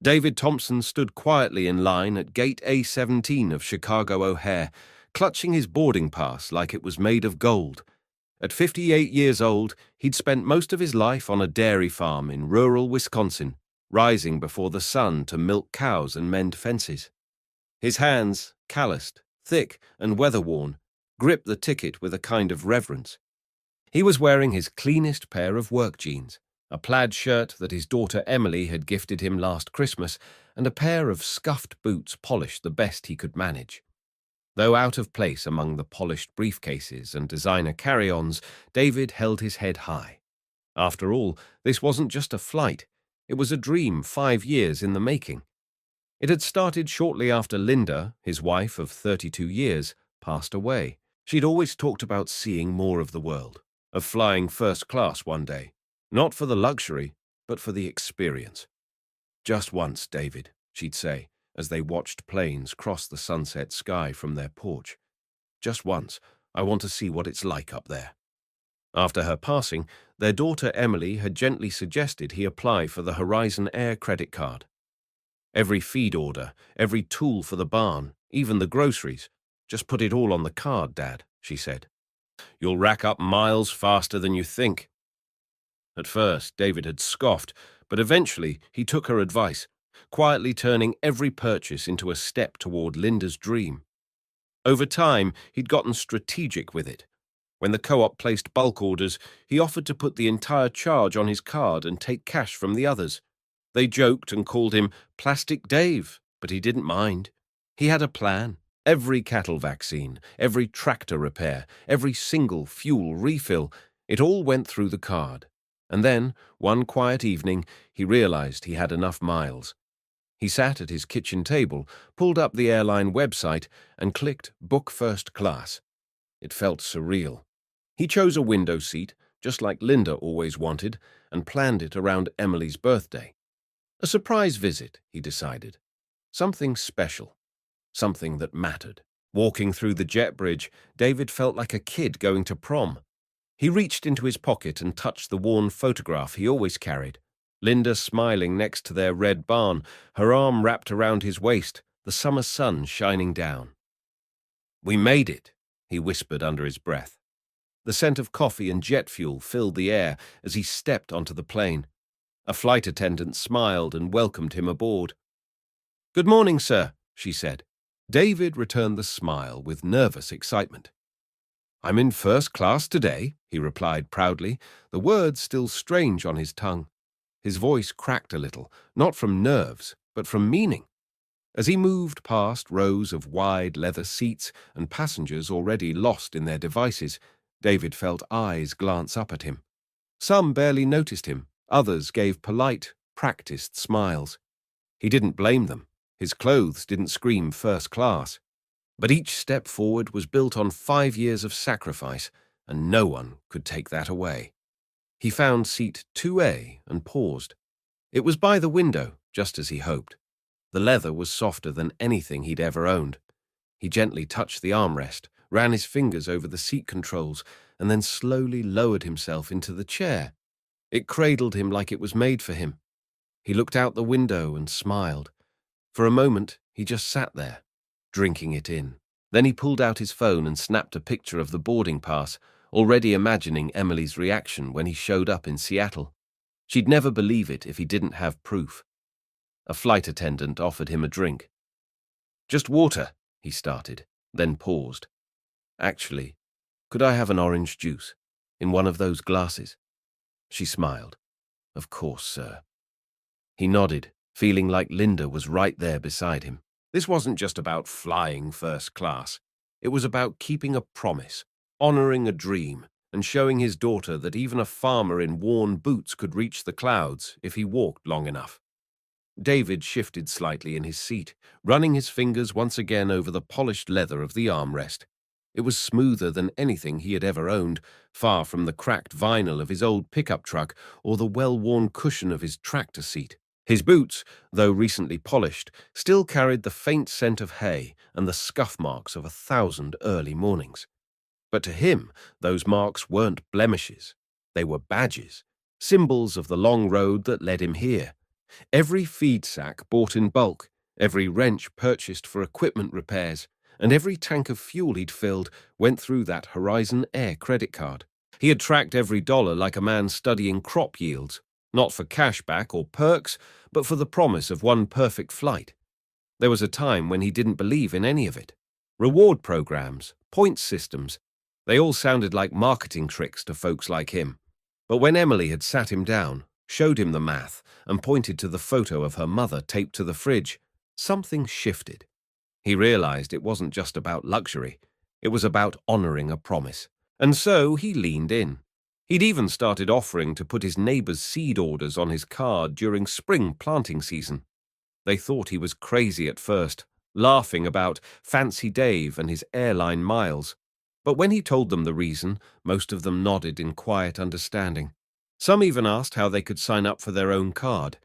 David Thompson stood quietly in line at gate A17 of Chicago O'Hare, clutching his boarding pass like it was made of gold. At 58 years old, he'd spent most of his life on a dairy farm in rural Wisconsin, rising before the sun to milk cows and mend fences. His hands, calloused, thick, and weather-worn, gripped the ticket with a kind of reverence. He was wearing his cleanest pair of work jeans, a plaid shirt that his daughter Emily had gifted him last Christmas, and a pair of scuffed boots polished the best he could manage. Though out of place among the polished briefcases and designer carry-ons, David held his head high. After all, this wasn't just a flight. It was a dream 5 years in the making. It had started shortly after Linda, his wife of 32 years, passed away. She'd always talked about seeing more of the world, of flying first class one day. Not for the luxury, but for the experience. "Just once, David," she'd say, as they watched planes cross the sunset sky from their porch. "Just once, I want to see what it's like up there." After her passing, their daughter Emily had gently suggested he apply for the Horizon Air credit card. "Every feed order, every tool for the barn, even the groceries. Just put it all on the card, Dad," she said. "You'll rack up miles faster than you think." At first, David had scoffed, but eventually he took her advice, quietly turning every purchase into a step toward Linda's dream. Over time, he'd gotten strategic with it. When the co-op placed bulk orders, he offered to put the entire charge on his card and take cash from the others. They joked and called him Plastic Dave, but he didn't mind. He had a plan. Every cattle vaccine, every tractor repair, every single fuel refill, it all went through the card. And then, one quiet evening, he realized he had enough miles. He sat at his kitchen table, pulled up the airline website, and clicked Book First Class. It felt surreal. He chose a window seat, just like Linda always wanted, and planned it around Emily's birthday. A surprise visit, he decided. Something special. Something that mattered. Walking through the jet bridge, David felt like a kid going to prom. He reached into his pocket and touched the worn photograph he always carried. Linda smiling next to their red barn, her arm wrapped around his waist, the summer sun shining down. "We made it," he whispered under his breath. The scent of coffee and jet fuel filled the air as he stepped onto the plane. A flight attendant smiled and welcomed him aboard. "Good morning, sir," she said. David returned the smile with nervous excitement. "I'm in first class today," he replied proudly, the words still strange on his tongue. His voice cracked a little, not from nerves, but from meaning. As he moved past rows of wide leather seats and passengers already lost in their devices, David felt eyes glance up at him. Some barely noticed him, others gave polite, practiced smiles. He didn't blame them. His clothes didn't scream first class. But each step forward was built on 5 years of sacrifice, and no one could take that away. He found seat 2A and paused. It was by the window, just as he hoped. The leather was softer than anything he'd ever owned. He gently touched the armrest, ran his fingers over the seat controls, and then slowly lowered himself into the chair. It cradled him like it was made for him. He looked out the window and smiled. For a moment, he just sat there, drinking it in. Then he pulled out his phone and snapped a picture of the boarding pass, already imagining Emily's reaction when he showed up in Seattle. She'd never believe it if he didn't have proof. A flight attendant offered him a drink. "Just water," he started, then paused. "Actually, could I have an orange juice, in one of those glasses?" She smiled. "Of course, sir." He nodded, feeling like Linda was right there beside him. This wasn't just about flying first class. It was about keeping a promise, honoring a dream, and showing his daughter that even a farmer in worn boots could reach the clouds if he walked long enough. David shifted slightly in his seat, running his fingers once again over the polished leather of the armrest. It was smoother than anything he had ever owned, far from the cracked vinyl of his old pickup truck or the well-worn cushion of his tractor seat. His boots, though recently polished, still carried the faint scent of hay and the scuff marks of 1,000 early mornings. But to him, those marks weren't blemishes. They were badges, symbols of the long road that led him here. Every feed sack bought in bulk, every wrench purchased for equipment repairs, and every tank of fuel he'd filled went through that Horizon Air credit card. He had tracked every dollar like a man studying crop yields, not for cashback or perks, but for the promise of one perfect flight. There was a time when he didn't believe in any of it. Reward programs, points systems, they all sounded like marketing tricks to folks like him. But when Emily had sat him down, showed him the math, and pointed to the photo of her mother taped to the fridge, something shifted. He realized it wasn't just about luxury. It was about honoring a promise. And so he leaned in. He'd even started offering to put his neighbor's seed orders on his card during spring planting season. They thought he was crazy at first, laughing about Fancy Dave and his airline miles. But when he told them the reason, most of them nodded in quiet understanding. Some even asked how they could sign up for their own card.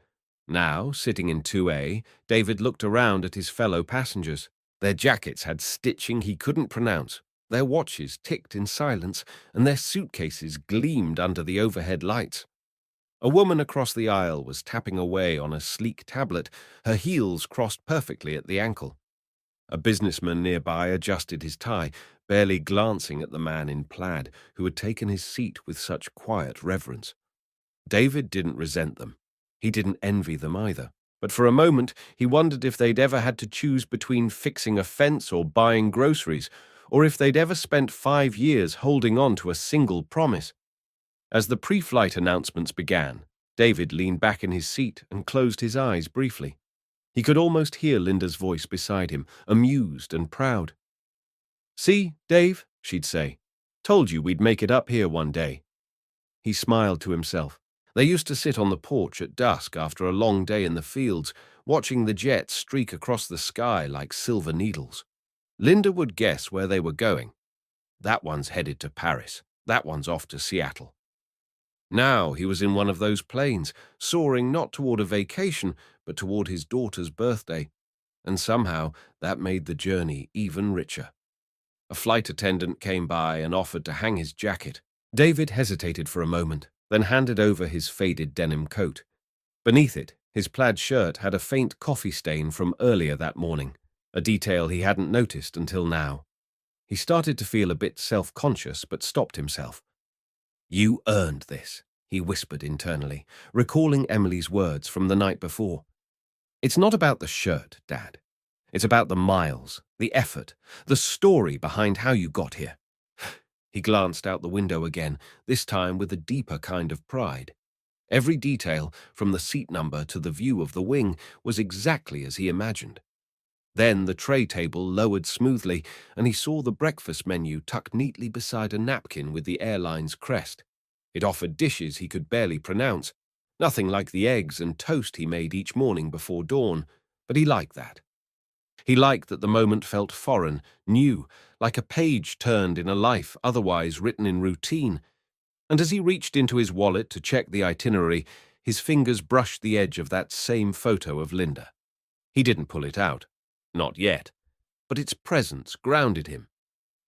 Now, sitting in 2A, David looked around at his fellow passengers. Their jackets had stitching he couldn't pronounce. Their watches ticked in silence, and their suitcases gleamed under the overhead lights. A woman across the aisle was tapping away on a sleek tablet, her heels crossed perfectly at the ankle. A businessman nearby adjusted his tie, barely glancing at the man in plaid who had taken his seat with such quiet reverence. David didn't resent them. He didn't envy them either. But for a moment, he wondered if they'd ever had to choose between fixing a fence or buying groceries, or if they'd ever spent 5 years holding on to a single promise. As the pre-flight announcements began, David leaned back in his seat and closed his eyes briefly. He could almost hear Linda's voice beside him, amused and proud. "See, Dave," she'd say, "told you we'd make it up here one day." He smiled to himself. They used to sit on the porch at dusk after a long day in the fields, watching the jets streak across the sky like silver needles. Linda would guess where they were going. That one's headed to Paris. That one's off to Seattle. Now he was in one of those planes, soaring not toward a vacation, but toward his daughter's birthday. And somehow that made the journey even richer. A flight attendant came by and offered to hang his jacket. David hesitated for a moment, then handed over his faded denim coat. Beneath it, his plaid shirt had a faint coffee stain from earlier that morning, a detail he hadn't noticed until now. He started to feel a bit self-conscious, but stopped himself. "You earned this," he whispered internally, recalling Emily's words from the night before. "It's not about the shirt, Dad. It's about the miles, the effort, the story behind how you got here." He glanced out the window again, this time with a deeper kind of pride. Every detail, from the seat number to the view of the wing, was exactly as he imagined. Then the tray table lowered smoothly, and he saw the breakfast menu tucked neatly beside a napkin with the airline's crest. It offered dishes he could barely pronounce, nothing like the eggs and toast he made each morning before dawn, but he liked that. He liked that the moment felt foreign, new, like a page turned in a life otherwise written in routine. And as he reached into his wallet to check the itinerary, his fingers brushed the edge of that same photo of Linda. He didn't pull it out. Not yet. But its presence grounded him.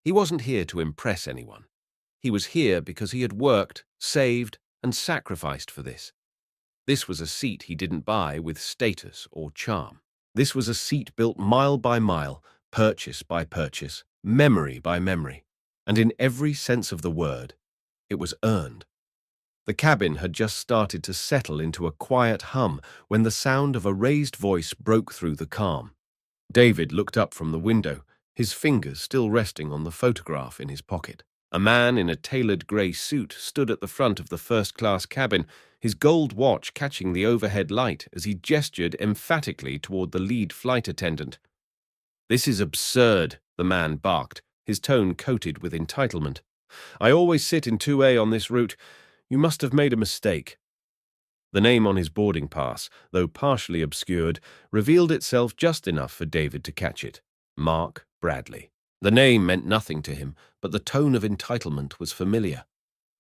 He wasn't here to impress anyone. He was here because he had worked, saved, and sacrificed for this. This was a seat he didn't buy with status or charm. This was a seat built mile by mile, purchase by purchase, memory by memory. And in every sense of the word, it was earned. The cabin had just started to settle into a quiet hum when the sound of a raised voice broke through the calm. David looked up from the window, his fingers still resting on the photograph in his pocket. A man in a tailored grey suit stood at the front of the first-class cabin, his gold watch catching the overhead light as he gestured emphatically toward the lead flight attendant. "This is absurd," the man barked, his tone coated with entitlement. "I always sit in 2A on this route. You must have made a mistake." The name on his boarding pass, though partially obscured, revealed itself just enough for David to catch it. Mark Bradley. The name meant nothing to him, but the tone of entitlement was familiar.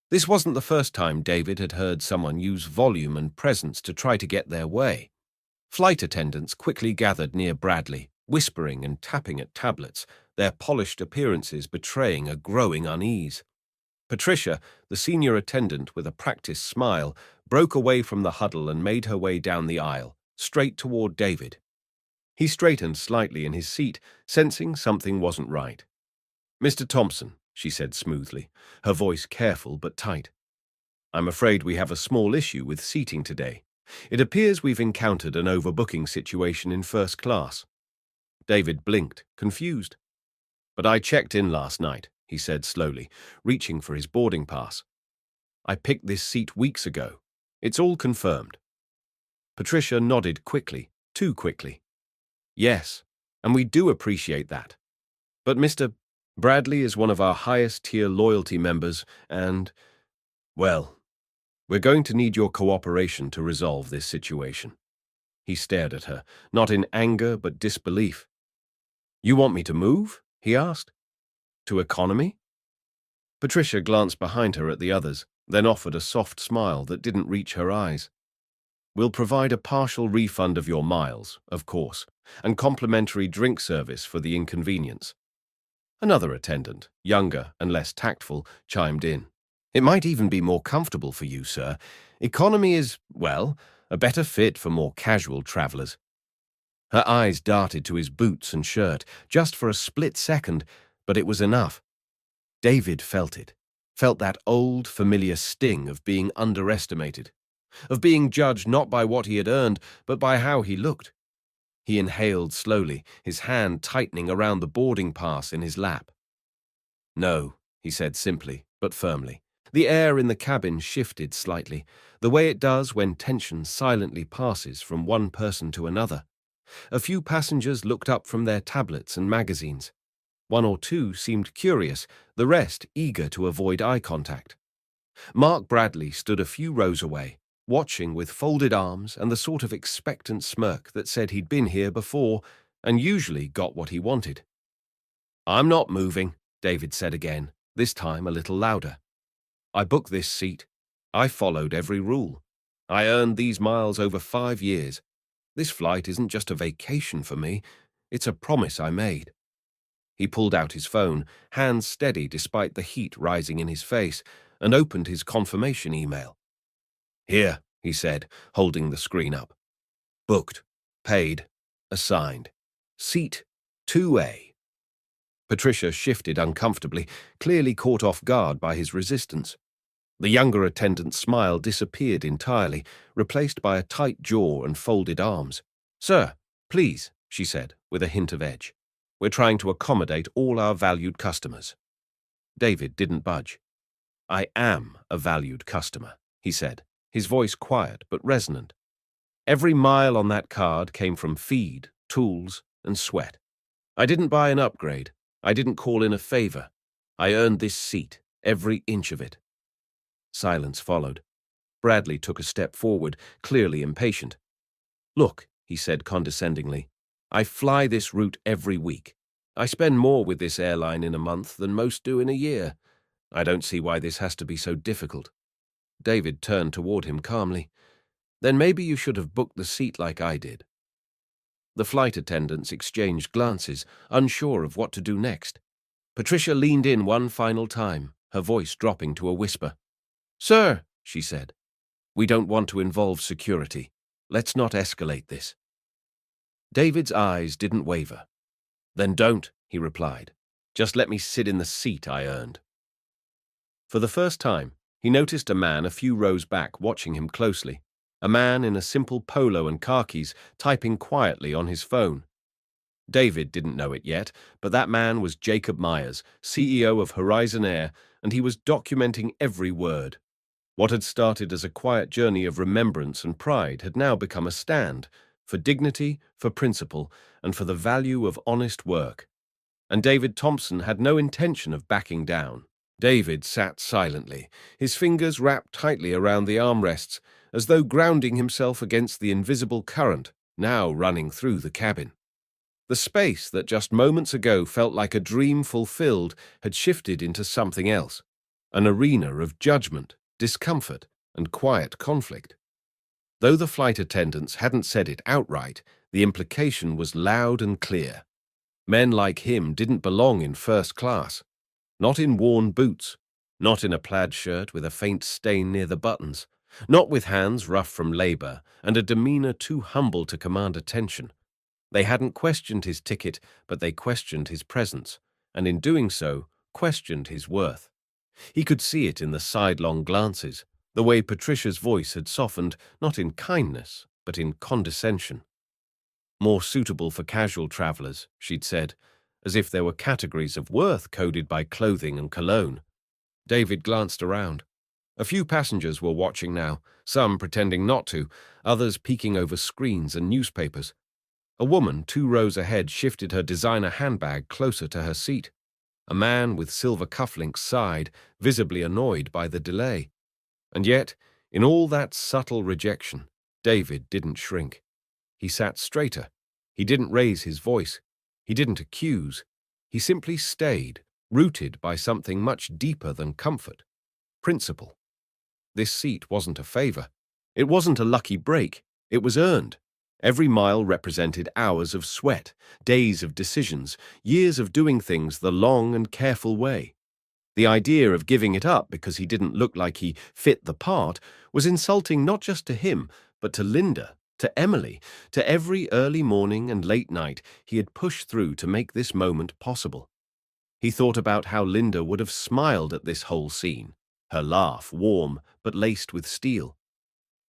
This wasn't the first time David had heard someone use volume and presence to try to get their way. Flight attendants quickly gathered near Bradley, whispering and tapping at tablets, their polished appearances betraying a growing unease. Patricia, the senior attendant with a practiced smile, broke away from the huddle and made her way down the aisle, straight toward David. He straightened slightly in his seat, sensing something wasn't right. "Mr. Thompson," she said smoothly, her voice careful but tight. "I'm afraid we have a small issue with seating today. It appears we've encountered an overbooking situation in first class." David blinked, confused. "But I checked in last night," he said slowly, reaching for his boarding pass. "I picked this seat weeks ago. It's all confirmed." Patricia nodded quickly, too quickly. "Yes, and we do appreciate that. But Mr. Bradley is one of our highest-tier loyalty members, and, well, we're going to need your cooperation to resolve this situation." He stared at her, not in anger but disbelief. "You want me to move?" he asked. "To economy?" Patricia glanced behind her at the others, then offered a soft smile that didn't reach her eyes. "We'll provide a partial refund of your miles, of course, and complimentary drink service for the inconvenience." Another attendant, younger and less tactful, chimed in. "It might even be more comfortable for you, sir. Economy is, well, a better fit for more casual travelers." Her eyes darted to his boots and shirt, just for a split second, but it was enough. David felt it, felt that old, familiar sting of being underestimated, of being judged not by what he had earned, but by how he looked. He inhaled slowly, his hand tightening around the boarding pass in his lap. "No," he said simply, but firmly. The air in the cabin shifted slightly, the way it does when tension silently passes from one person to another. A few passengers looked up from their tablets and magazines. One or two seemed curious, the rest eager to avoid eye contact. Mark Bradley stood a few rows away, watching with folded arms and the sort of expectant smirk that said he'd been here before and usually got what he wanted. "I'm not moving," David said again, this time a little louder. "I booked this seat. I followed every rule. I earned these miles over 5 years. This flight isn't just a vacation for me, it's a promise I made." He pulled out his phone, hands steady despite the heat rising in his face, and opened his confirmation email. "Here," he said, holding the screen up. "Booked, paid, assigned. Seat 2A. Patricia shifted uncomfortably, clearly caught off guard by his resistance. The younger attendant's smile disappeared entirely, replaced by a tight jaw and folded arms. "Sir, please," she said, with a hint of edge. "We're trying to accommodate all our valued customers." David didn't budge. "I am a valued customer," he said, his voice quiet but resonant. "Every mile on that card came from feed, tools, and sweat. I didn't buy an upgrade. I didn't call in a favor. I earned this seat, every inch of it." Silence followed. Bradley took a step forward, clearly impatient. "Look," he said condescendingly, "I fly this route every week. I spend more with this airline in a month than most do in a year. I don't see why this has to be so difficult." David turned toward him calmly. "Then maybe you should have booked the seat like I did." The flight attendants exchanged glances, unsure of what to do next. Patricia leaned in one final time, her voice dropping to a whisper. "Sir," she said, "we don't want to involve security. Let's not escalate this." David's eyes didn't waver. "Then don't," he replied. "Just let me sit in the seat I earned." For the first time, he noticed a man a few rows back watching him closely, a man in a simple polo and khakis typing quietly on his phone. David didn't know it yet, but that man was Jacob Myers, CEO of Horizon Air, and he was documenting every word. What had started as a quiet journey of remembrance and pride had now become a stand for dignity, for principle, and for the value of honest work. And David Thompson had no intention of backing down. David sat silently, his fingers wrapped tightly around the armrests, as though grounding himself against the invisible current now running through the cabin. The space that just moments ago felt like a dream fulfilled had shifted into something else, an arena of judgment, discomfort, and quiet conflict. Though the flight attendants hadn't said it outright, the implication was loud and clear. Men like him didn't belong in first class. Not in worn boots, not in a plaid shirt with a faint stain near the buttons, not with hands rough from labor and a demeanor too humble to command attention. They hadn't questioned his ticket, but they questioned his presence, and in doing so, questioned his worth. He could see it in the sidelong glances, the way Patricia's voice had softened, not in kindness, but in condescension. More suitable for casual travelers, she'd said, as if there were categories of worth coded by clothing and cologne. David glanced around. A few passengers were watching now, some pretending not to, others peeking over screens and newspapers. A woman 2 rows ahead shifted her designer handbag closer to her seat. A man with silver cufflinks sighed, visibly annoyed by the delay. And yet, in all that subtle rejection, David didn't shrink. He sat straighter. He didn't raise his voice. He didn't accuse. He simply stayed, rooted by something much deeper than comfort. Principle. This seat wasn't a favor. It wasn't a lucky break. It was earned. Every mile represented hours of sweat, days of decisions, years of doing things the long and careful way. The idea of giving it up because he didn't look like he fit the part was insulting not just to him, but to Linda, to Emily, to every early morning and late night he had pushed through to make this moment possible. He thought about how Linda would have smiled at this whole scene, her laugh warm but laced with steel.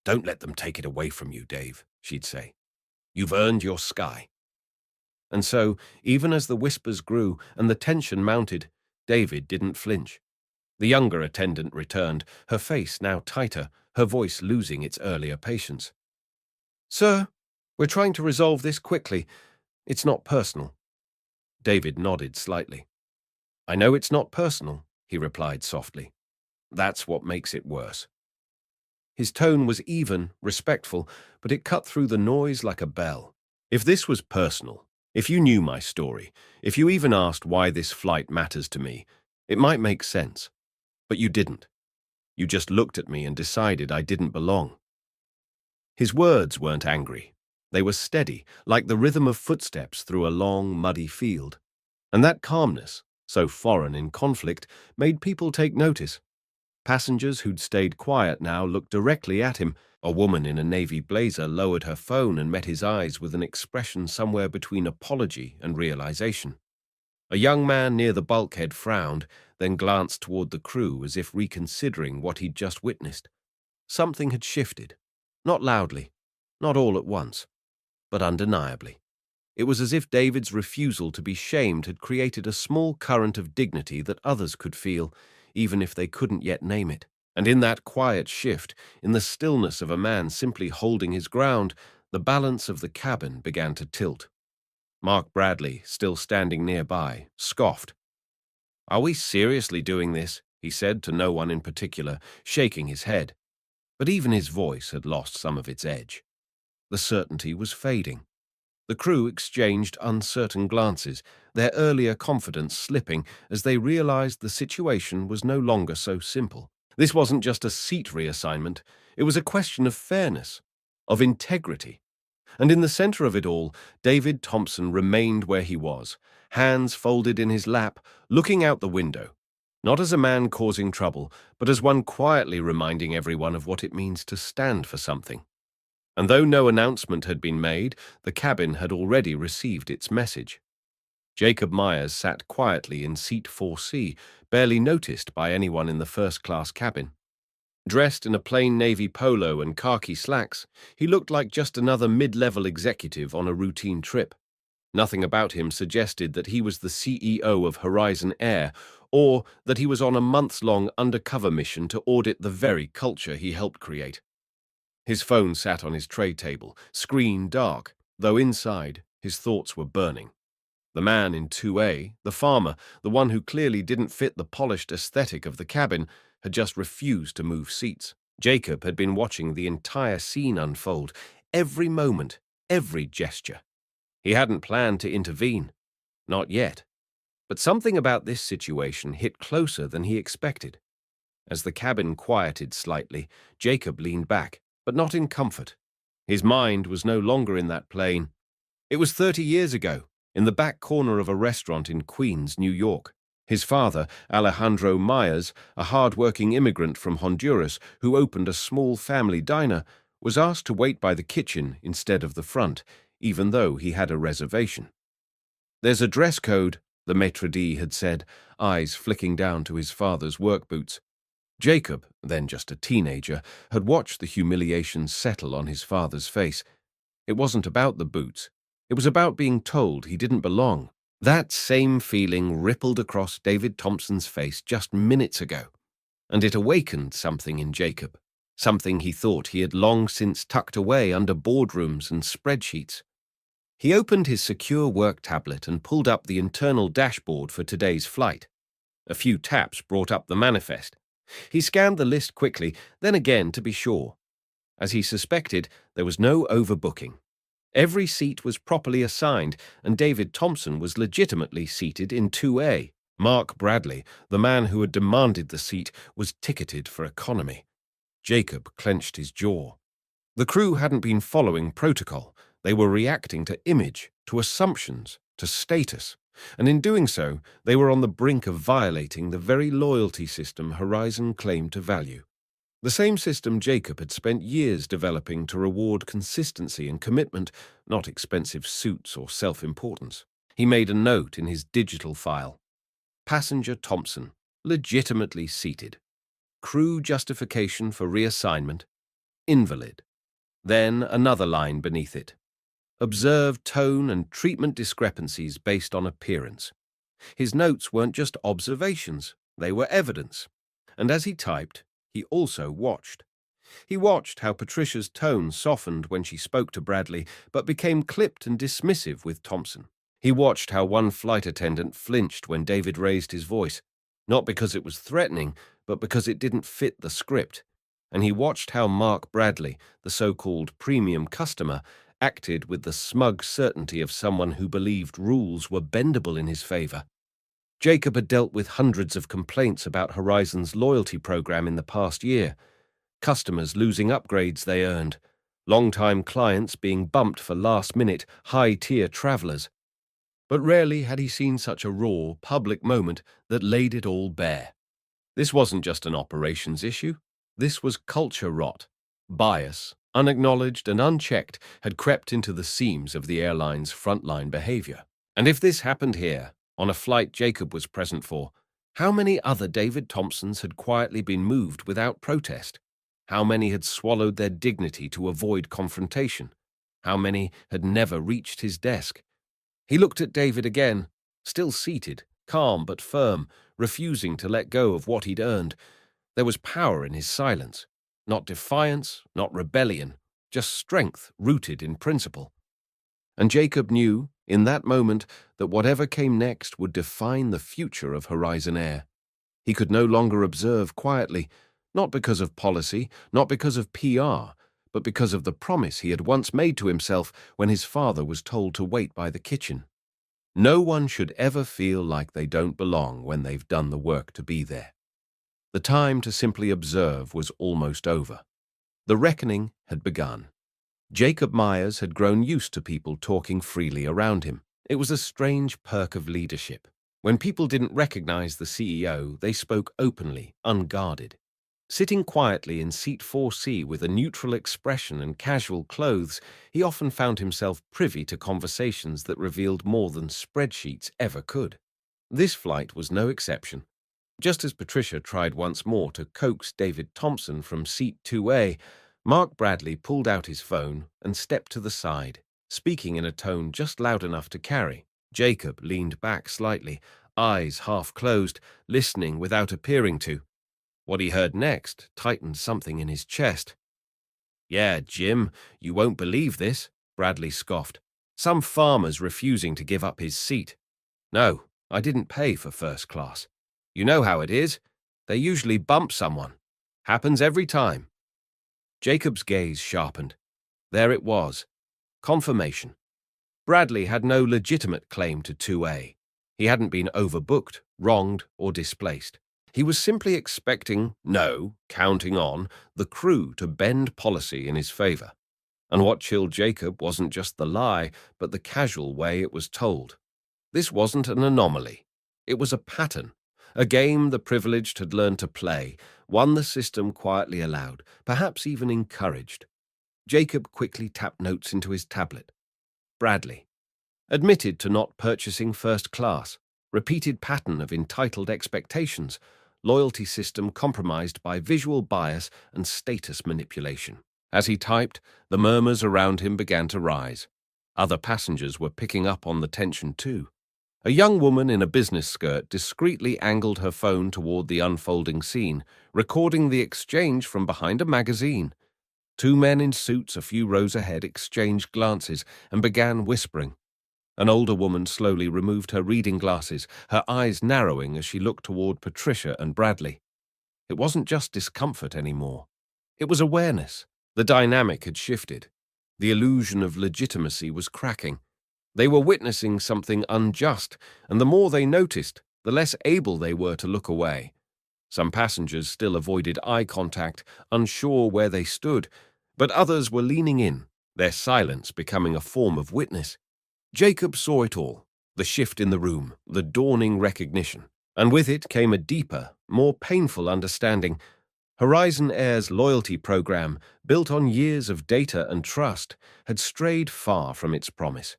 "Don't let them take it away from you, Dave," she'd say. "You've earned your sky." And so, even as the whispers grew and the tension mounted, David didn't flinch. The younger attendant returned, her face now tighter, her voice losing its earlier patience. "Sir, we're trying to resolve this quickly. It's not personal." David nodded slightly. "I know it's not personal," he replied softly. "That's what makes it worse." His tone was even, respectful, but it cut through the noise like a bell. "If this was personal, if you knew my story, if you even asked why this flight matters to me, it might make sense. But you didn't. You just looked at me and decided I didn't belong." His words weren't angry. They were steady, like the rhythm of footsteps through a long, muddy field. And that calmness, so foreign in conflict, made people take notice. Passengers who'd stayed quiet now looked directly at him. A woman in a navy blazer lowered her phone and met his eyes with an expression somewhere between apology and realization. A young man near the bulkhead frowned, then glanced toward the crew as if reconsidering what he'd just witnessed. Something had shifted. Not loudly, not all at once, but undeniably. It was as if David's refusal to be shamed had created a small current of dignity that others could feel, even if they couldn't yet name it. And in that quiet shift, in the stillness of a man simply holding his ground, the balance of the cabin began to tilt. Mark Bradley, still standing nearby, scoffed. "Are we seriously doing this?" he said to no one in particular, shaking his head. But even his voice had lost some of its edge. The certainty was fading. The crew exchanged uncertain glances, their earlier confidence slipping as they realized the situation was no longer so simple. This wasn't just a seat reassignment, it was a question of fairness, of integrity. And in the center of it all, David Thompson remained where he was, hands folded in his lap, looking out the window, not as a man causing trouble, but as one quietly reminding everyone of what it means to stand for something. And though no announcement had been made, the cabin had already received its message. Jacob Myers sat quietly in seat 4C, barely noticed by anyone in the first-class cabin. Dressed in a plain navy polo and khaki slacks, he looked like just another mid-level executive on a routine trip. Nothing about him suggested that he was the CEO of Horizon Air, or that he was on a months-long undercover mission to audit the very culture he helped create. His phone sat on his tray table, screen dark, though inside, his thoughts were burning. The man in 2A, the farmer, the one who clearly didn't fit the polished aesthetic of the cabin, had just refused to move seats. Jacob had been watching the entire scene unfold, every moment, every gesture. He hadn't planned to intervene. Not yet. But something about this situation hit closer than he expected. As the cabin quieted slightly, Jacob leaned back, but not in comfort. His mind was no longer in that plane. It was 30 years ago, in the back corner of a restaurant in Queens, New York. His father, Alejandro Myers, a hard-working immigrant from Honduras who opened a small family diner, was asked to wait by the kitchen instead of the front, even though he had a reservation. "There's a dress code," the maitre d' had said, eyes flicking down to his father's work boots. Jacob, then just a teenager, had watched the humiliation settle on his father's face. It wasn't about the boots. It was about being told he didn't belong. That same feeling rippled across David Thompson's face just minutes ago, and it awakened something in Jacob, something he thought he had long since tucked away under boardrooms and spreadsheets. He opened his secure work tablet and pulled up the internal dashboard for today's flight. A few taps brought up the manifest. He scanned the list quickly, then again to be sure. As he suspected, there was no overbooking. Every seat was properly assigned, and David Thompson was legitimately seated in 2A. Mark Bradley, the man who had demanded the seat, was ticketed for economy. Jacob clenched his jaw. The crew hadn't been following protocol. They were reacting to image, to assumptions, to status, and in doing so, they were on the brink of violating the very loyalty system Horizon claimed to value. The same system Jacob had spent years developing to reward consistency and commitment, not expensive suits or self-importance. He made a note in his digital file. Passenger Thompson, legitimately seated. Crew justification for reassignment, invalid. Then another line beneath it. Observed tone and treatment discrepancies based on appearance. His notes weren't just observations, they were evidence. And as he typed, he also watched. He watched how Patricia's tone softened when she spoke to Bradley, but became clipped and dismissive with Thompson. He watched how one flight attendant flinched when David raised his voice, not because it was threatening, but because it didn't fit the script. And he watched how Mark Bradley, the so-called premium customer, acted with the smug certainty of someone who believed rules were bendable in his favor. Jacob had dealt with hundreds of complaints about Horizon's loyalty program in the past year, customers losing upgrades they earned, long-time clients being bumped for last-minute, high-tier travelers. But rarely had he seen such a raw, public moment that laid it all bare. This wasn't just an operations issue. This was culture rot. Bias, unacknowledged and unchecked, had crept into the seams of the airline's frontline behavior. And if this happened here, on a flight Jacob was present for, how many other David Thompsons had quietly been moved without protest? How many had swallowed their dignity to avoid confrontation? How many had never reached his desk? He looked at David again, still seated, calm but firm, refusing to let go of what he'd earned. There was power in his silence. Not defiance, not rebellion, just strength rooted in principle. And Jacob knew, in that moment, that whatever came next would define the future of Horizon Air. He could no longer observe quietly, not because of policy, not because of PR, but because of the promise he had once made to himself when his father was told to wait by the kitchen. No one should ever feel like they don't belong when they've done the work to be there. The time to simply observe was almost over. The reckoning had begun. Jacob Myers had grown used to people talking freely around him. It was a strange perk of leadership. When people didn't recognize the CEO, they spoke openly, unguarded. Sitting quietly in seat 4C with a neutral expression and casual clothes, he often found himself privy to conversations that revealed more than spreadsheets ever could. This flight was no exception. Just as Patricia tried once more to coax David Thompson from seat 2A, Mark Bradley pulled out his phone and stepped to the side, speaking in a tone just loud enough to carry. Jacob leaned back slightly, eyes half closed, listening without appearing to. What he heard next tightened something in his chest. "Yeah, Jim, you won't believe this," Bradley scoffed. "Some farmer's refusing to give up his seat. No, I didn't pay for first class. You know how it is. They usually bump someone. Happens every time." Jacob's gaze sharpened. There it was. Confirmation. Bradley had no legitimate claim to 2A. He hadn't been overbooked, wronged, or displaced. He was simply expecting, no, counting on, the crew to bend policy in his favor. And what chilled Jacob wasn't just the lie, but the casual way it was told. This wasn't an anomaly. It was a pattern, A game the privileged had learned to play, one the system quietly allowed, perhaps even encouraged. Jacob quickly tapped notes into his tablet. Bradley. Admitted to not purchasing first class. Repeated pattern of entitled expectations. Loyalty system compromised by visual bias and status manipulation. As he typed, the murmurs around him began to rise. Other passengers were picking up on the tension too. A young woman in a business skirt discreetly angled her phone toward the unfolding scene, recording the exchange from behind a magazine. Two men in suits a few rows ahead exchanged glances and began whispering. An older woman slowly removed her reading glasses, her eyes narrowing as she looked toward Patricia and Bradley. It wasn't just discomfort anymore. It was awareness. The dynamic had shifted. The illusion of legitimacy was cracking. They were witnessing something unjust, and the more they noticed, the less able they were to look away. Some passengers still avoided eye contact, unsure where they stood, but others were leaning in, their silence becoming a form of witness. Jacob saw it all, the shift in the room, the dawning recognition, and with it came a deeper, more painful understanding. Horizon Air's loyalty program, built on years of data and trust, had strayed far from its promise.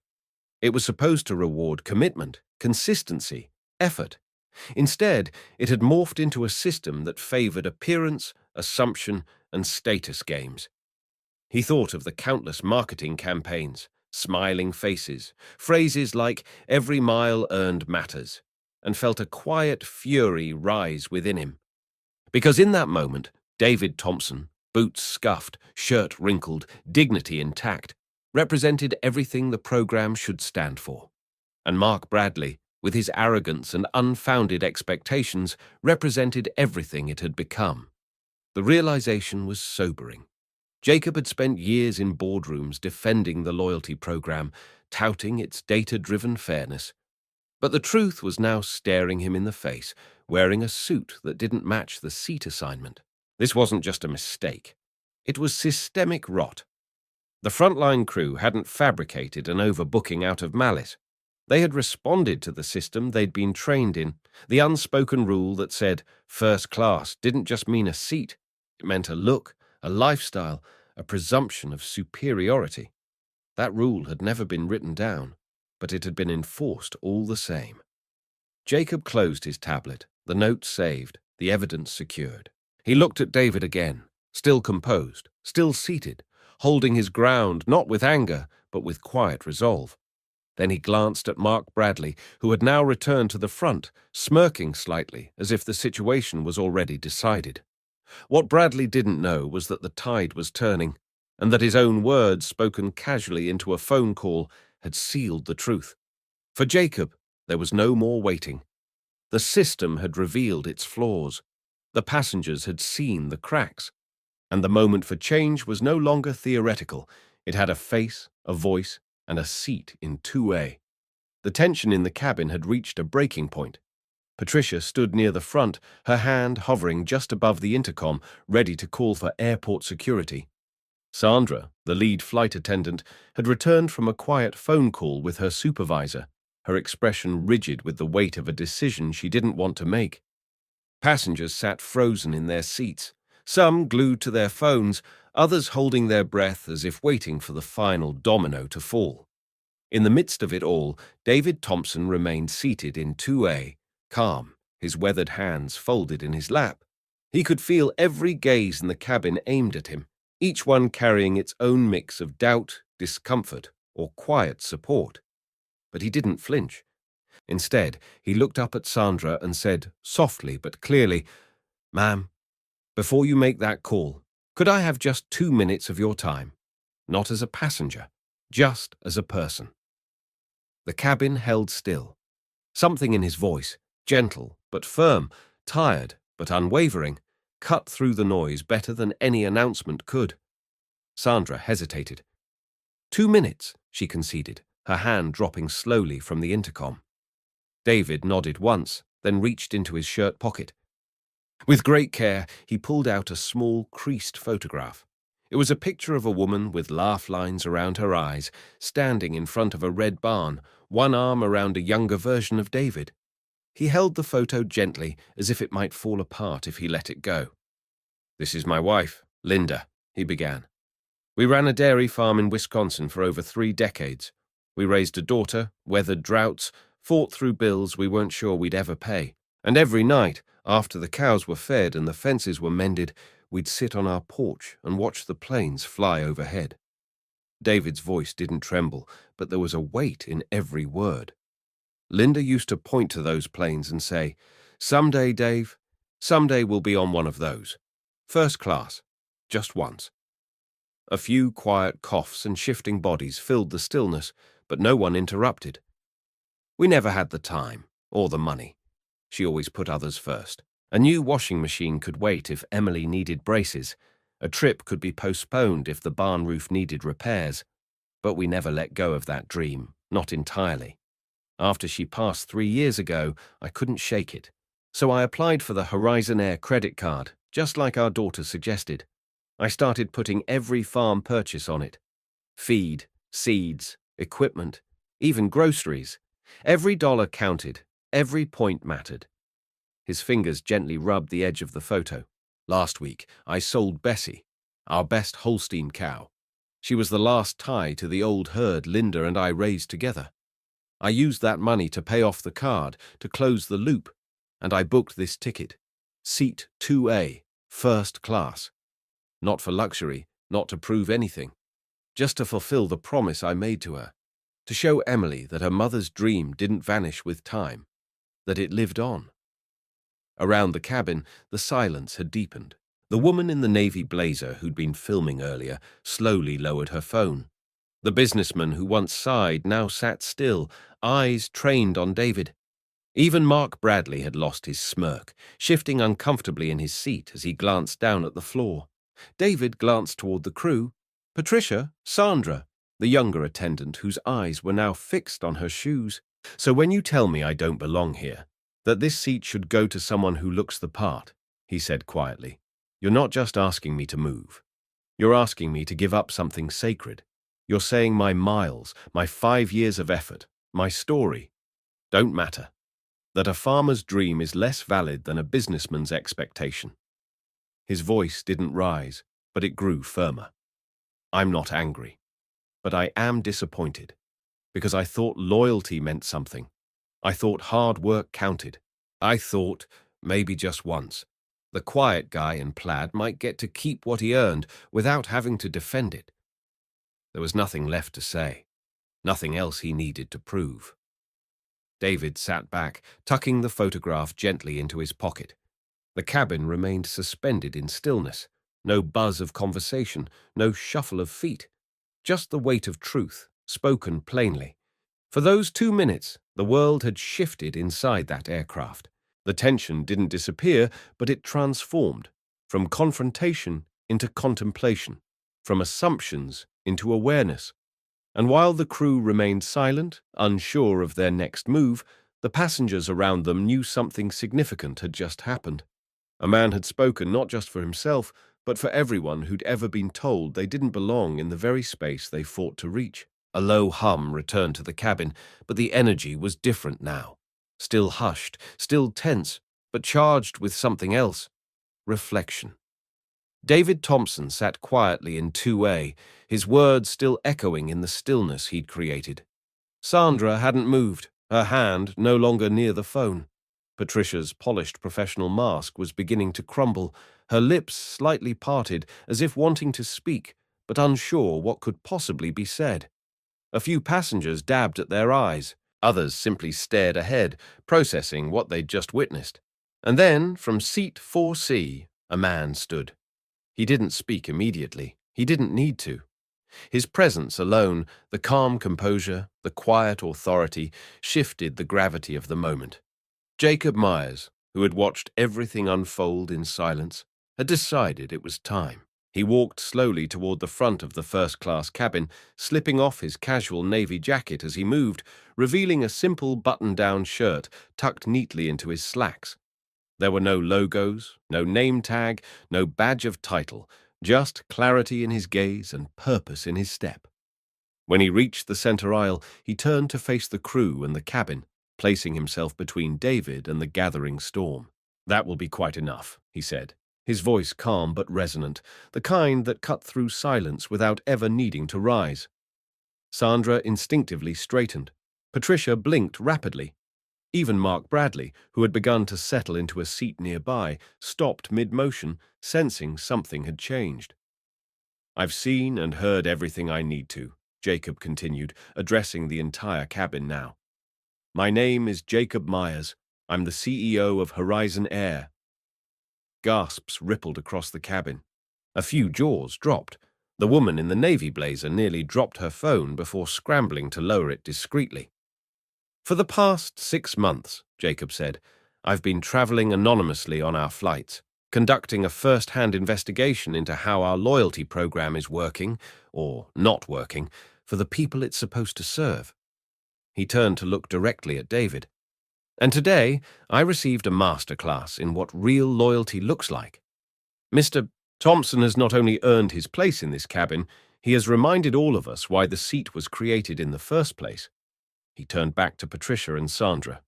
It was supposed to reward commitment, consistency, effort. Instead, it had morphed into a system that favored appearance, assumption, and status games. He thought of the countless marketing campaigns, smiling faces, phrases like "every mile earned matters," and felt a quiet fury rise within him. Because in that moment, David Thompson, boots scuffed, shirt wrinkled, dignity intact, represented everything the program should stand for. And Mark Bradley, with his arrogance and unfounded expectations, represented everything it had become. The realization was sobering. Jacob had spent years in boardrooms defending the loyalty program, touting its data-driven fairness. But the truth was now staring him in the face, wearing a suit that didn't match the seat assignment. This wasn't just a mistake. It was systemic rot. The frontline crew hadn't fabricated an overbooking out of malice. They had responded to the system they'd been trained in, the unspoken rule that said first class didn't just mean a seat. It meant a look, a lifestyle, a presumption of superiority. That rule had never been written down, but it had been enforced all the same. Jacob closed his tablet, the notes saved, the evidence secured. He looked at David again, still composed, still seated, holding his ground not with anger, but with quiet resolve. Then he glanced at Mark Bradley, who had now returned to the front, smirking slightly, as if the situation was already decided. What Bradley didn't know was that the tide was turning, and that his own words, spoken casually into a phone call, had sealed the truth. For Jacob, there was no more waiting. The system had revealed its flaws. The passengers had seen the cracks. And the moment for change was no longer theoretical. It had a face, a voice, and a seat in 2A. The tension in the cabin had reached a breaking point. Patricia stood near the front, her hand hovering just above the intercom, ready to call for airport security. Sandra, the lead flight attendant, had returned from a quiet phone call with her supervisor, her expression rigid with the weight of a decision she didn't want to make. Passengers sat frozen in their seats, some glued to their phones, others holding their breath as if waiting for the final domino to fall. In the midst of it all, David Thompson remained seated in 2A, calm, his weathered hands folded in his lap. He could feel every gaze in the cabin aimed at him, each one carrying its own mix of doubt, discomfort, or quiet support. But he didn't flinch. Instead, he looked up at Sandra and said, softly but clearly, "Ma'am, before you make that call, could I have just 2 minutes of your time? Not as a passenger, just as a person." The cabin held still. Something in his voice, gentle but firm, tired but unwavering, cut through the noise better than any announcement could. Sandra hesitated. 2 minutes, she conceded, her hand dropping slowly from the intercom. David nodded once, then reached into his shirt pocket. With great care, he pulled out a small, creased photograph. It was a picture of a woman with laugh lines around her eyes, standing in front of a red barn, one arm around a younger version of David. He held the photo gently, as if it might fall apart if he let it go. "This is my wife, Linda," he began. "We ran a dairy farm in Wisconsin for over 3 decades. We raised a daughter, weathered droughts, fought through bills we weren't sure we'd ever pay. And every night, after the cows were fed and the fences were mended, we'd sit on our porch and watch the planes fly overhead." David's voice didn't tremble, but there was a weight in every word. Linda used to point to those planes and say, "Someday, Dave, someday we'll be on one of those. First class, just once." A few quiet coughs and shifting bodies filled the stillness, but no one interrupted. "We never had the time, or the money." She always put others first. A new washing machine could wait if Emily needed braces. A trip could be postponed if the barn roof needed repairs. But we never let go of that dream, not entirely. After she passed 3 years ago, I couldn't shake it. So I applied for the Horizon Air credit card, just like our daughter suggested. I started putting every farm purchase on it. Feed, seeds, equipment, even groceries. Every dollar counted. Every point mattered. His fingers gently rubbed the edge of the photo. "Last week, I sold Bessie, our best Holstein cow. She was the last tie to the old herd Linda and I raised together. I used that money to pay off the card, to close the loop, and I booked this ticket. Seat 2A, first class. Not for luxury, not to prove anything. Just to fulfill the promise I made to her. To show Emily that her mother's dream didn't vanish with time, that it lived on." Around the cabin, the silence had deepened. The woman in the navy blazer who'd been filming earlier slowly lowered her phone. The businessman who once sighed now sat still, eyes trained on David. Even Mark Bradley had lost his smirk, shifting uncomfortably in his seat as he glanced down at the floor. David glanced toward the crew. Patricia, Sandra, the younger attendant whose eyes were now fixed on her shoes. "So when you tell me I don't belong here, that this seat should go to someone who looks the part," he said quietly, "you're not just asking me to move. You're asking me to give up something sacred. You're saying my miles, my 5 years of effort, my story, don't matter. That a farmer's dream is less valid than a businessman's expectation." His voice didn't rise, but it grew firmer. "I'm not angry, but I am disappointed, because I thought loyalty meant something. I thought hard work counted. I thought, maybe just once, the quiet guy in plaid might get to keep what he earned without having to defend it." There was nothing left to say, nothing else he needed to prove. David sat back, tucking the photograph gently into his pocket. The cabin remained suspended in stillness. No buzz of conversation, no shuffle of feet. Just the weight of truth, spoken plainly. For those 2 minutes, the world had shifted inside that aircraft. The tension didn't disappear, but it transformed, from confrontation into contemplation, from assumptions into awareness. And while the crew remained silent, unsure of their next move, the passengers around them knew something significant had just happened. A man had spoken not just for himself, but for everyone who'd ever been told they didn't belong in the very space they fought to reach. A low hum returned to the cabin, but the energy was different now. Still hushed, still tense, but charged with something else. Reflection. David Thompson sat quietly in 2A, his words still echoing in the stillness he'd created. Sandra hadn't moved, her hand no longer near the phone. Patricia's polished professional mask was beginning to crumble, her lips slightly parted as if wanting to speak, but unsure what could possibly be said. A few passengers dabbed at their eyes. Others simply stared ahead, processing what they'd just witnessed. And then, from seat 4C, a man stood. He didn't speak immediately. He didn't need to. His presence alone, the calm composure, the quiet authority, shifted the gravity of the moment. Jacob Myers, who had watched everything unfold in silence, had decided it was time. He walked slowly toward the front of the first-class cabin, slipping off his casual navy jacket as he moved, revealing a simple button-down shirt tucked neatly into his slacks. There were no logos, no name tag, no badge of title, just clarity in his gaze and purpose in his step. When he reached the center aisle, he turned to face the crew and the cabin. placing himself between David and the gathering storm. "That will be quite enough," he said, his voice calm but resonant, the kind that cut through silence without ever needing to rise. Sandra instinctively straightened. Patricia blinked rapidly. Even Mark Bradley, who had begun to settle into a seat nearby, stopped mid-motion, sensing something had changed. "I've seen and heard everything I need to," Jacob continued, addressing the entire cabin now. "My name is Jacob Myers. I'm the CEO of Horizon Air." Gasps rippled across the cabin. A few jaws dropped. The woman in the navy blazer nearly dropped her phone before scrambling to lower it discreetly. "For the past 6 months," Jacob said, "I've been traveling anonymously on our flights, conducting a first-hand investigation into how our loyalty program is working, or not working, for the people it's supposed to serve." He turned to look directly at David. "And today, I received a masterclass in what real loyalty looks like. Mr. Thompson has not only earned his place in this cabin, he has reminded all of us why the seat was created in the first place." He turned back to Patricia and Sandra.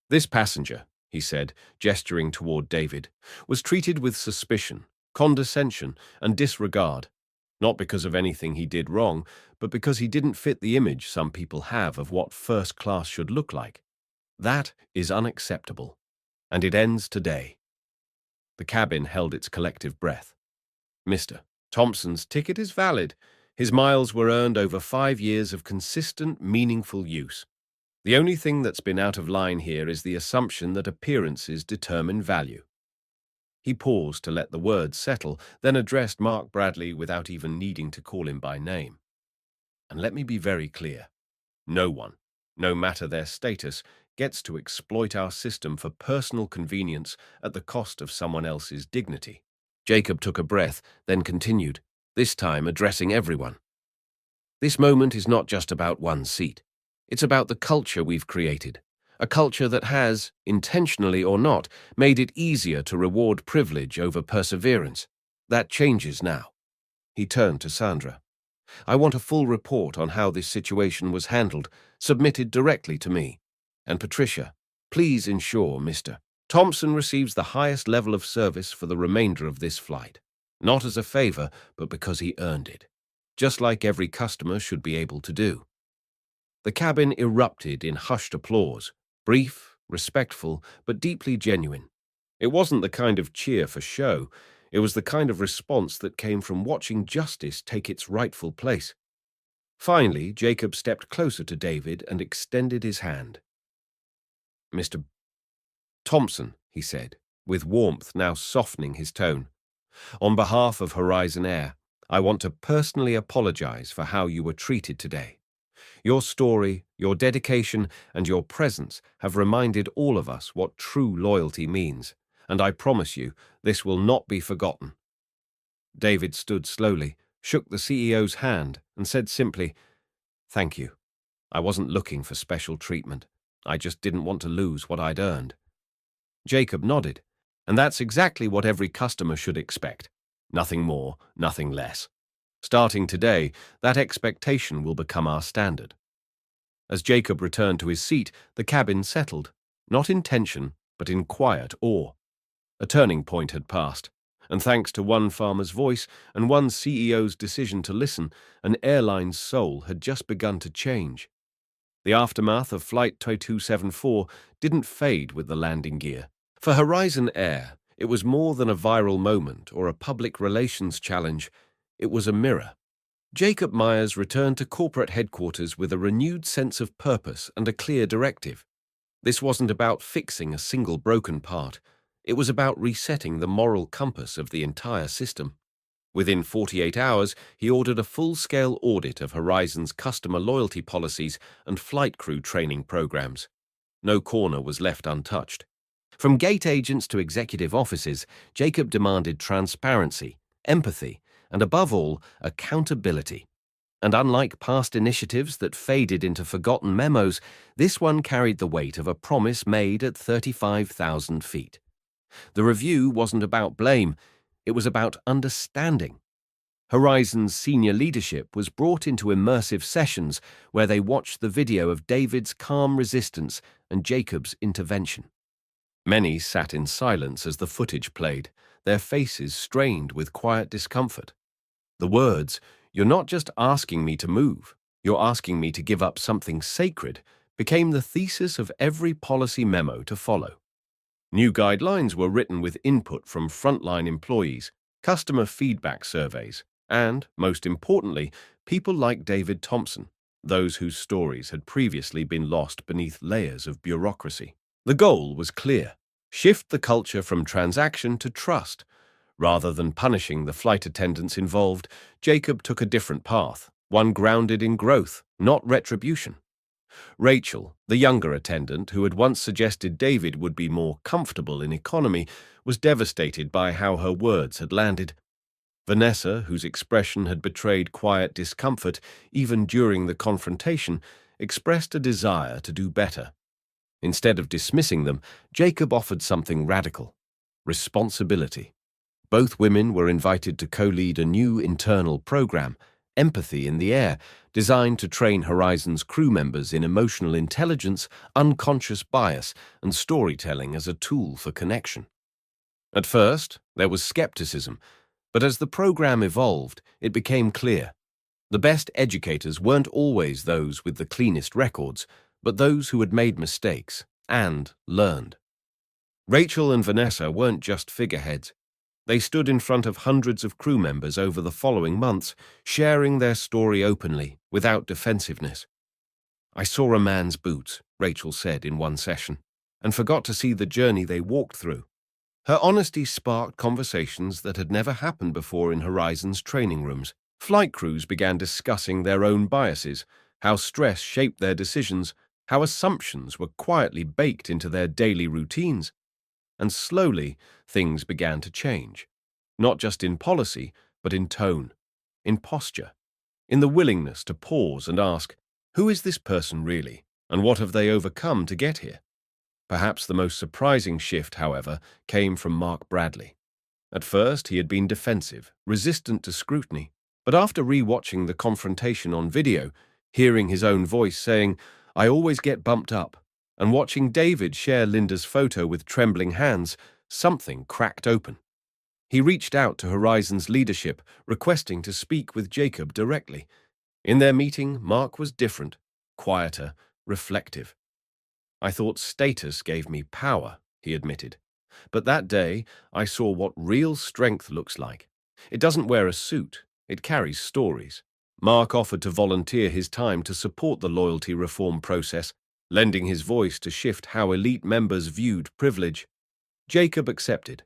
"This passenger," he said, gesturing toward David, "was treated with suspicion, condescension, and disregard, not because of anything he did wrong, but because he didn't fit the image some people have of what first class should look like. That is unacceptable, and it ends today." The cabin held its collective breath. "Mr. Thompson's ticket is valid. His miles were earned over 5 years of consistent, meaningful use. The only thing that's been out of line here is the assumption that appearances determine value." He paused to let the words settle, then addressed Mark Bradley without even needing to call him by name. "And let me be very clear. No one, no matter their status, gets to exploit our system for personal convenience at the cost of someone else's dignity." Jacob took a breath, then continued, this time addressing everyone. "This moment is not just about one seat. It's about the culture we've created, a culture that has, intentionally or not, made it easier to reward privilege over perseverance. That changes now." He turned to Sandra. "I want a full report on how this situation was handled, submitted directly to me. And Patricia, please ensure Mr. Thompson receives the highest level of service for the remainder of this flight, not as a favor, but because he earned it, just like every customer should be able to do." The cabin erupted in hushed applause, brief, respectful, but deeply genuine. It wasn't the kind of cheer for show. It was the kind of response that came from watching justice take its rightful place. Finally, Jacob stepped closer to David and extended his hand. "Mr. Thompson," he said, with warmth now softening his tone, "on behalf of Horizon Air, I want to personally apologize for how you were treated today. Your story, your dedication, and your presence have reminded all of us what true loyalty means, and I promise you, this will not be forgotten." David stood slowly, shook the CEO's hand, and said simply, "Thank you. I wasn't looking for special treatment. I just didn't want to lose what I'd earned." Jacob nodded, and that's exactly what every customer should expect. Nothing more, nothing less. Starting today, that expectation will become our standard. As Jacob returned to his seat, the cabin settled, not in tension, but in quiet awe. A turning point had passed, and thanks to one farmer's voice and one CEO's decision to listen, an airline's soul had just begun to change. The aftermath of Flight 2274 didn't fade with the landing gear. For Horizon Air, it was more than a viral moment or a public relations challenge. It was a mirror. Jacob Myers returned to corporate headquarters with a renewed sense of purpose and a clear directive. This wasn't about fixing a single broken part. It was about resetting the moral compass of the entire system. Within 48 hours, he ordered a full-scale audit of Horizon's customer loyalty policies and flight crew training programs. No corner was left untouched. From gate agents to executive offices, Jacob demanded transparency, empathy, and above all, accountability. And unlike past initiatives that faded into forgotten memos, this one carried the weight of a promise made at 35,000 feet. The review wasn't about blame, it was about understanding. Horizon's senior leadership was brought into immersive sessions where they watched the video of David's calm resistance and Jacob's intervention. Many sat in silence as the footage played, their faces strained with quiet discomfort. The words, "You're not just asking me to move, you're asking me to give up something sacred," became the thesis of every policy memo to follow. New guidelines were written with input from frontline employees, customer feedback surveys, and, most importantly, people like David Thompson, those whose stories had previously been lost beneath layers of bureaucracy. The goal was clear: shift the culture from transaction to trust. Rather than punishing the flight attendants involved, Jacob took a different path, one grounded in growth, not retribution. Rachel, the younger attendant who had once suggested David would be more comfortable in economy, was devastated by how her words had landed. Vanessa, whose expression had betrayed quiet discomfort even during the confrontation, expressed a desire to do better. Instead of dismissing them, Jacob offered something radical: responsibility. Both women were invited to co-lead a new internal program, Empathy in the Air, designed to train Horizon's crew members in emotional intelligence, unconscious bias, and storytelling as a tool for connection. At first, there was skepticism, but as the program evolved, it became clear. The best educators weren't always those with the cleanest records, but those who had made mistakes and learned. Rachel and Vanessa weren't just figureheads. They stood in front of hundreds of crew members over the following months, sharing their story openly, without defensiveness. "I saw a man's boots," Rachel said in one session, "and forgot to see the journey they walked through." Her honesty sparked conversations that had never happened before in Horizon's training rooms. Flight crews began discussing their own biases, how stress shaped their decisions, how assumptions were quietly baked into their daily routines. And slowly, things began to change. Not just in policy, but in tone, in posture, in the willingness to pause and ask, who is this person really, and what have they overcome to get here? Perhaps the most surprising shift, however, came from Mark Bradley. At first, he had been defensive, resistant to scrutiny, but after re-watching the confrontation on video, hearing his own voice saying, "I always get bumped up," and watching David share Linda's photo with trembling hands, something cracked open. He reached out to Horizon's leadership, requesting to speak with Jacob directly. In their meeting, Mark was different, quieter, reflective. "I thought status gave me power," he admitted. "But that day, I saw what real strength looks like. It doesn't wear a suit, it carries stories." Mark offered to volunteer his time to support the loyalty reform process, lending his voice to shift how elite members viewed privilege. Jacob accepted.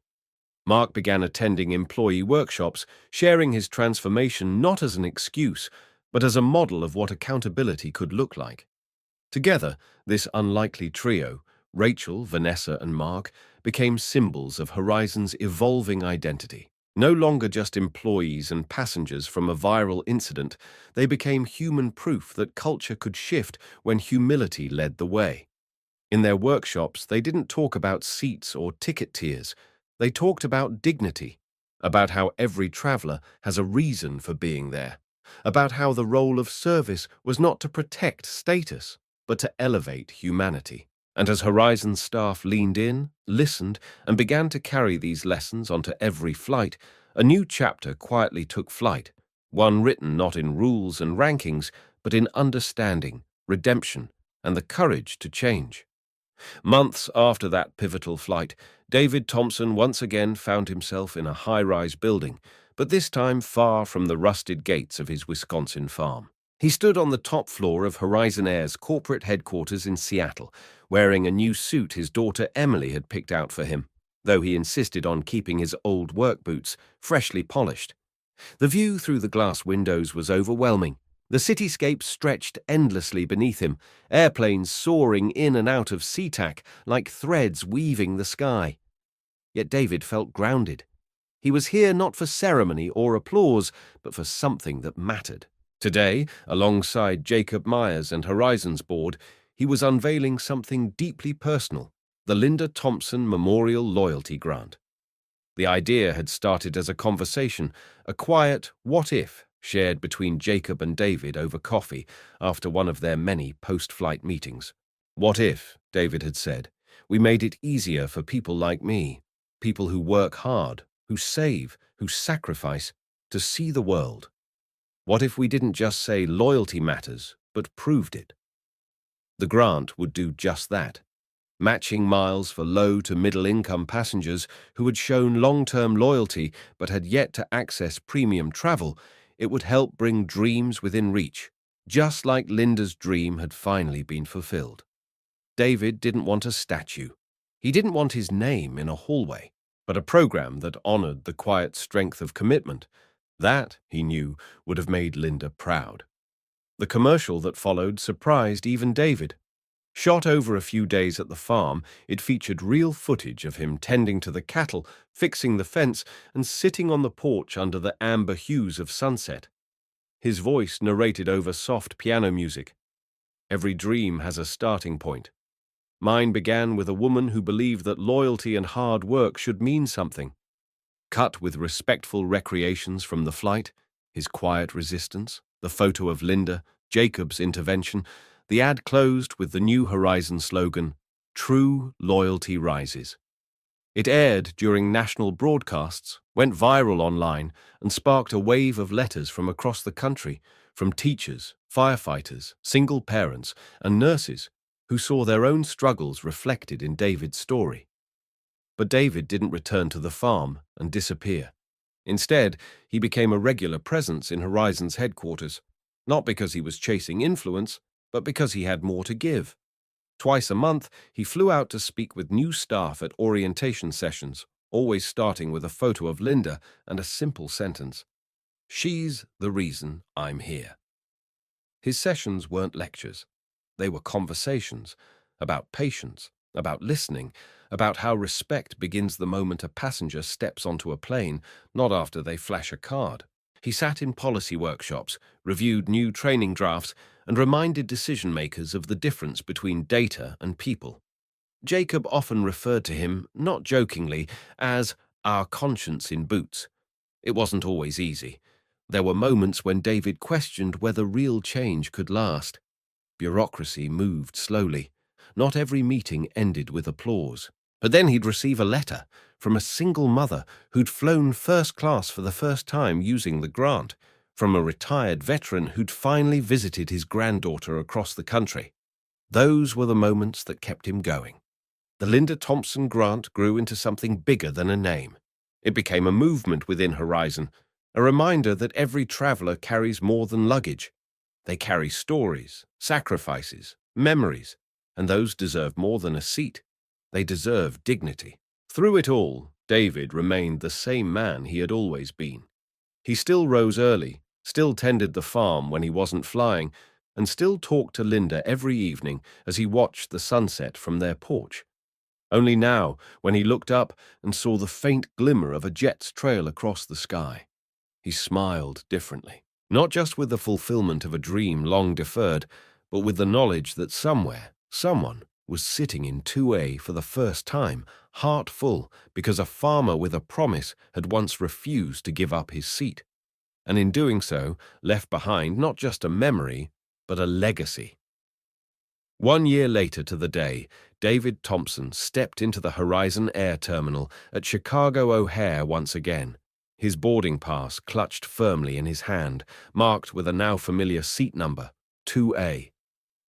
Mark began attending employee workshops, sharing his transformation not as an excuse, but as a model of what accountability could look like. Together, this unlikely trio, Rachel, Vanessa, and Mark, became symbols of Horizon's evolving identity. No longer just employees and passengers from a viral incident, they became human proof that culture could shift when humility led the way. In their workshops, they didn't talk about seats or ticket tiers. They talked about dignity, about how every traveler has a reason for being there, about how the role of service was not to protect status, but to elevate humanity. And as Horizon staff leaned in, listened, and began to carry these lessons onto every flight, a new chapter quietly took flight, one written not in rules and rankings, but in understanding, redemption, and the courage to change. Months after that pivotal flight, David Thompson once again found himself in a high-rise building, but this time far from the rusted gates of his Wisconsin farm. He stood on the top floor of Horizon Air's corporate headquarters in Seattle, wearing a new suit his daughter Emily had picked out for him, though he insisted on keeping his old work boots freshly polished. The view through the glass windows was overwhelming. The cityscape stretched endlessly beneath him, airplanes soaring in and out of SeaTac like threads weaving the sky. Yet David felt grounded. He was here not for ceremony or applause, but for something that mattered. Today, alongside Jacob Myers and Horizon's board, he was unveiling something deeply personal, the Linda Thompson Memorial Loyalty Grant. The idea had started as a conversation, a quiet what-if shared between Jacob and David over coffee after one of their many post-flight meetings. What if, David had said, we made it easier for people like me, people who work hard, who save, who sacrifice, to see the world? What if we didn't just say loyalty matters, but proved it? The grant would do just that. Matching miles for low to middle income passengers who had shown long-term loyalty but had yet to access premium travel, it would help bring dreams within reach, just like Linda's dream had finally been fulfilled. David didn't want a statue. He didn't want his name in a hallway, but a program that honored the quiet strength of commitment. That, he knew, would have made Linda proud. The commercial that followed surprised even David. Shot over a few days at the farm, it featured real footage of him tending to the cattle, fixing the fence, and sitting on the porch under the amber hues of sunset. His voice narrated over soft piano music. Every dream has a starting point. Mine began with a woman who believed that loyalty and hard work should mean something. Cut with respectful recreations from the flight, his quiet resistance, the photo of Linda, Jacob's intervention. The ad closed with the New Horizon slogan, "True Loyalty Rises." It aired during national broadcasts, went viral online, and sparked a wave of letters from across the country, from teachers, firefighters, single parents, and nurses who saw their own struggles reflected in David's story. But David didn't return to the farm and disappear. Instead, he became a regular presence in Horizon's headquarters, not because he was chasing influence, but because he had more to give. Twice a month, he flew out to speak with new staff at orientation sessions, always starting with a photo of Linda and a simple sentence: "She's the reason I'm here." His sessions weren't lectures. They were conversations about patience, about listening, about how respect begins the moment a passenger steps onto a plane, not after they flash a card. He sat in policy workshops, reviewed new training drafts, and reminded decision-makers of the difference between data and people. Jacob often referred to him, not jokingly, as our conscience in boots. It wasn't always easy. There were moments when David questioned whether real change could last. Bureaucracy moved slowly. Not every meeting ended with applause. But then he'd receive a letter from a single mother who'd flown first class for the first time using the grant, from a retired veteran who'd finally visited his granddaughter across the country. Those were the moments that kept him going. The Linda Thompson grant grew into something bigger than a name. It became a movement within Horizon, a reminder that every traveler carries more than luggage. They carry stories, sacrifices, memories, and those deserve more than a seat. They deserve dignity. Through it all, David remained the same man he had always been. He still rose early, still tended the farm when he wasn't flying, and still talked to Linda every evening as he watched the sunset from their porch. Only now, when he looked up and saw the faint glimmer of a jet's trail across the sky, he smiled differently. Not just with the fulfillment of a dream long deferred, but with the knowledge that somewhere, someone was sitting in 2A for the first time, heart full, because a farmer with a promise had once refused to give up his seat, and in doing so left behind not just a memory, but a legacy. 1 year later to the day, David Thompson stepped into the Horizon Air Terminal at Chicago O'Hare once again, his boarding pass clutched firmly in his hand, marked with a now familiar seat number, 2A.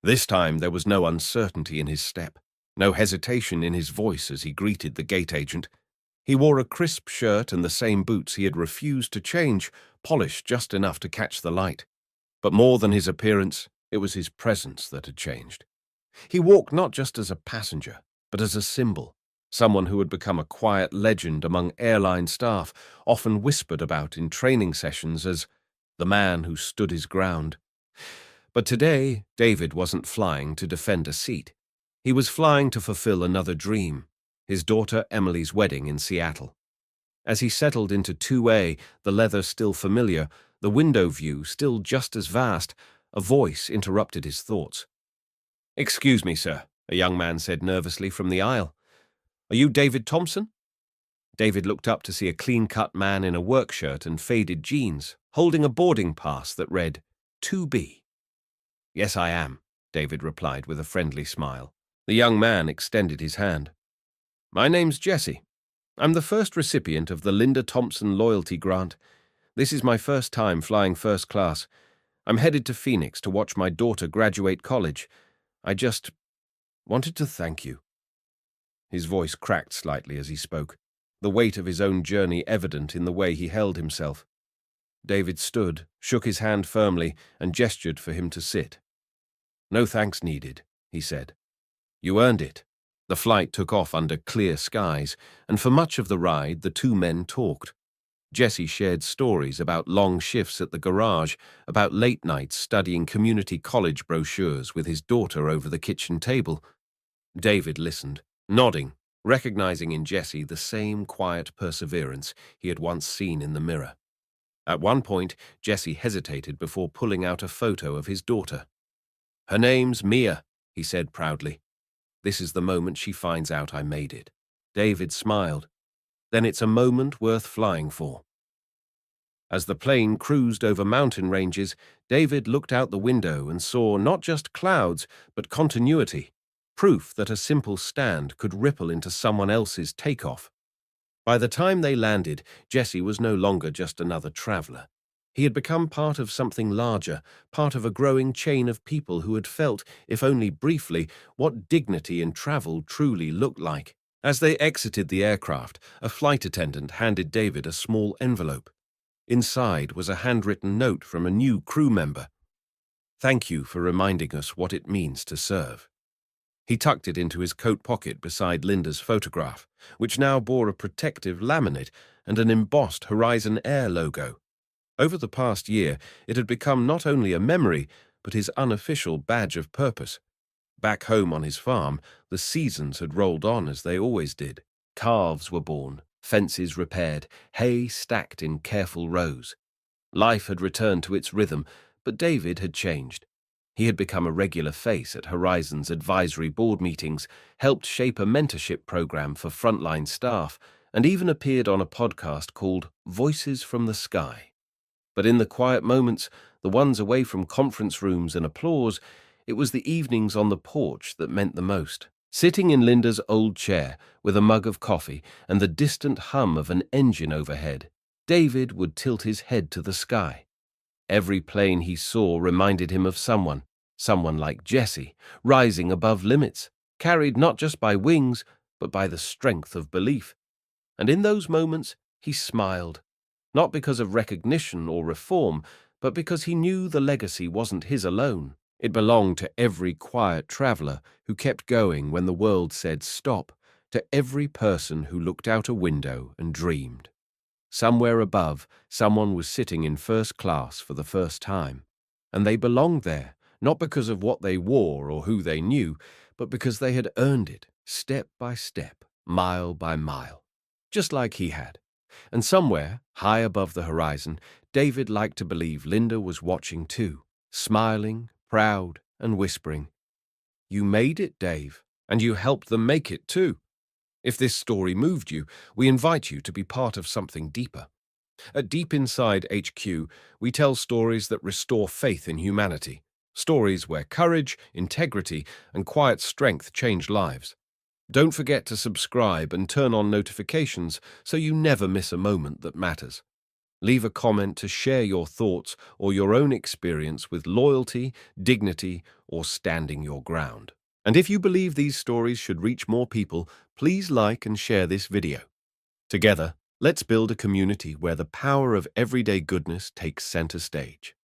This time there was no uncertainty in his step, no hesitation in his voice as he greeted the gate agent. He wore a crisp shirt and the same boots he had refused to change, polished just enough to catch the light. But more than his appearance, it was his presence that had changed. He walked not just as a passenger, but as a symbol, someone who had become a quiet legend among airline staff, often whispered about in training sessions as the man who stood his ground. But today, David wasn't flying to defend a seat. He was flying to fulfill another dream, his daughter Emily's wedding in Seattle. As he settled into 2A, the leather still familiar, the window view still just as vast, a voice interrupted his thoughts. "Excuse me, sir," a young man said nervously from the aisle. "Are you David Thompson?" David looked up to see a clean-cut man in a work shirt and faded jeans, holding a boarding pass that read, "2B." "Yes, I am," David replied with a friendly smile. The young man extended his hand. "My name's Jesse. I'm the first recipient of the Linda Thompson Loyalty Grant. This is my first time flying first class. I'm headed to Phoenix to watch my daughter graduate college. I just wanted to thank you." His voice cracked slightly as he spoke, the weight of his own journey evident in the way he held himself. David stood, shook his hand firmly, and gestured for him to sit. "No thanks needed," he said. "You earned it." The flight took off under clear skies, and for much of the ride the two men talked. Jesse shared stories about long shifts at the garage, about late nights studying community college brochures with his daughter over the kitchen table. David listened, nodding, recognizing in Jesse the same quiet perseverance he had once seen in the mirror. At one point, Jesse hesitated before pulling out a photo of his daughter. "Her name's Mia," he said proudly. "This is the moment she finds out I made it." David smiled. "Then it's a moment worth flying for." As the plane cruised over mountain ranges, David looked out the window and saw not just clouds, but continuity, proof that a simple stand could ripple into someone else's takeoff. By the time they landed, Jesse was no longer just another traveler. He had become part of something larger, part of a growing chain of people who had felt, if only briefly, what dignity in travel truly looked like. As they exited the aircraft, a flight attendant handed David a small envelope. Inside was a handwritten note from a new crew member. "Thank you for reminding us what it means to serve." He tucked it into his coat pocket beside Linda's photograph, which now bore a protective laminate and an embossed Horizon Air logo. Over the past year, it had become not only a memory, but his unofficial badge of purpose. Back home on his farm, the seasons had rolled on as they always did. Calves were born, fences repaired, hay stacked in careful rows. Life had returned to its rhythm, but David had changed. He had become a regular face at Horizon's advisory board meetings, helped shape a mentorship program for frontline staff, and even appeared on a podcast called Voices from the Sky. But in the quiet moments, the ones away from conference rooms and applause, it was the evenings on the porch that meant the most. Sitting in Linda's old chair, with a mug of coffee and the distant hum of an engine overhead, David would tilt his head to the sky. Every plane he saw reminded him of someone like Jesse, rising above limits, carried not just by wings, but by the strength of belief. And in those moments, he smiled, not because of recognition or reform, but because he knew the legacy wasn't his alone. It belonged to every quiet traveler who kept going when the world said stop, to every person who looked out a window and dreamed. Somewhere above, someone was sitting in first class for the first time, and they belonged there, not because of what they wore or who they knew, but because they had earned it, step by step, mile by mile, just like he had. And somewhere, high above the horizon, David liked to believe Linda was watching too, smiling, proud, and whispering, "You made it, Dave, and you helped them make it too." If this story moved you, we invite you to be part of something deeper. At Deep Inside HQ, we tell stories that restore faith in humanity, stories where courage, integrity, and quiet strength change lives. Don't forget to subscribe and turn on notifications so you never miss a moment that matters. Leave a comment to share your thoughts or your own experience with loyalty, dignity, or standing your ground. And if you believe these stories should reach more people, please like and share this video. Together, let's build a community where the power of everyday goodness takes center stage.